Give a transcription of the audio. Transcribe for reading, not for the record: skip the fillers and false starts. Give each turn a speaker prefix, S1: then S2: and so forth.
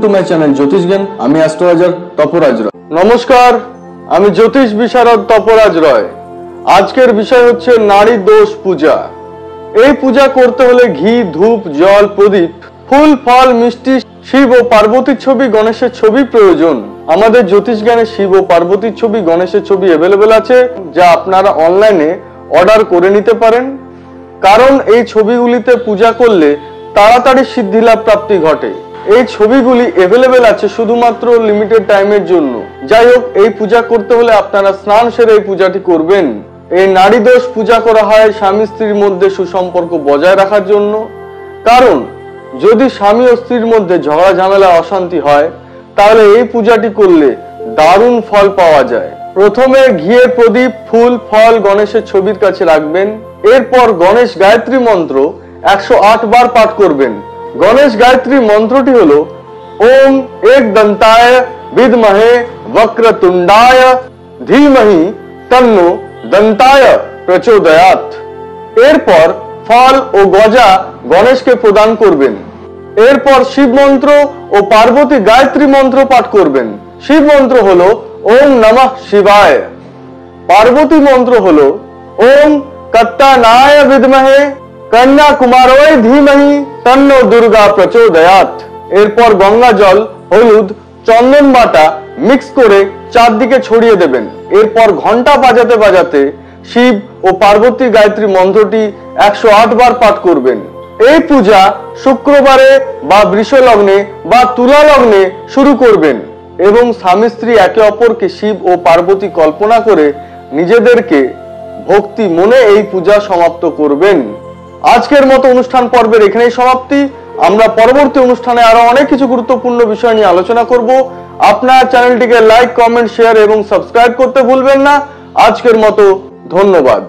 S1: To my channel জ্যোতিষ জ্ঞান। আমি astrologer তপরাজ রয়।
S2: নমস্কার, আমি জ্যোতিষ বিশারদ তপরাজ রয়। আজকের বিষয় হচ্ছে নারী দোষ পূজা। এই পূজা করতে হলে ঘি, ধূপ, জল, প্রদীপ, ফুল, ফল, মিষ্টি, শিব ও পার্বতীর ছবি, গণেশের ছবি প্রয়োজন। আমাদের জ্যোতিষ জ্ঞানে শিব ও পার্বতীর ছবি, গণেশের ছবি অ্যাভেলেবেল আছে, যা আপনারা অনলাইনে অর্ডার করে নিতে পারেন। কারণ এই ছবিগুলিতে পূজা করলে তাড়াতাড়ি সিদ্ধিলাভ প্রাপ্তি ঘটে। এই ছবিগুলি অ্যাভেলেবেল আছে শুধুমাত্র লিমিটেড টাইমের জন্য। যাই হোক, এই পূজা করতে হলে আপনারা স্নান সেরে এই পূজাটি করবেন। এই নারী দোষ পূজা করা হয় স্বামী স্ত্রীর মধ্যে সুসম্পর্ক বজায় রাখার জন্য। কারণ যদি স্বামী ও স্ত্রীর মধ্যে ঝগড়া ঝামেলা অশান্তি হয়, তাহলে এই পূজাটি করলে দারুণ ফল পাওয়া যায়। প্রথমে ঘিয়ের প্রদীপ, ফুল, ফল গণেশের ছবির কাছে রাখবেন। এরপর গণেশ গায়ত্রী মন্ত্র 108 বার পাঠ করবেন। গণেশ গায়ত্রী মন্ত্রটি হলো ওম এক দন্তায় বিদ্মহে বক্রতুণ্ডায় ধীমহি তন্নো দন্তায় প্রচোদয়াৎ। এরপর ফল ও গজা গণেশকে প্রদান করবেন। এরপর শিব মন্ত্র ও পার্বতী গায়ত্রী মন্ত্র পাঠ করবেন। শিব মন্ত্র হলো ওম নমঃ শিবায়। পার্বতী মন্ত্র হলো ওম কত্তানায় বিদ্মহে কন্যা কুমারোয় ধীমহি তন্নো দুর্গা প্রচোদয়াৎ। এরপর গঙ্গা জল, হলুদ, চন্দন বাটা মিক্স করে চারদিকে ছড়িয়ে দেবেন। এরপর ঘন্টা বাজাতে বাজাতে শিব ও পার্বতী গায়ত্রী মন্ত্রটি 108 বার পাঠ করবেন। এই পূজা শুক্রবারে বা বৃষ লগ্নে বা তুলা লগ্নে শুরু করবেন এবং স্বামী স্ত্রী একে অপরকে শিব ও পার্বতী কল্পনা করে নিজেদেরকে ভক্তি মনে এই পূজা সমাপ্ত করবেন। আজকের মতো অনুষ্ঠান পর্বের এখানেই সমাপ্তি। আমরা পরবর্তী অনুষ্ঠানে আরো অনেক কিছু গুরুত্বপূর্ণ বিষয় নিয়ে আলোচনা করব। আপনার চ্যানেলটিকে লাইক, কমেন্ট, শেয়ার এবং সাবস্ক্রাইব করতে ভুলবেন না। আজকের মতো ধন্যবাদ।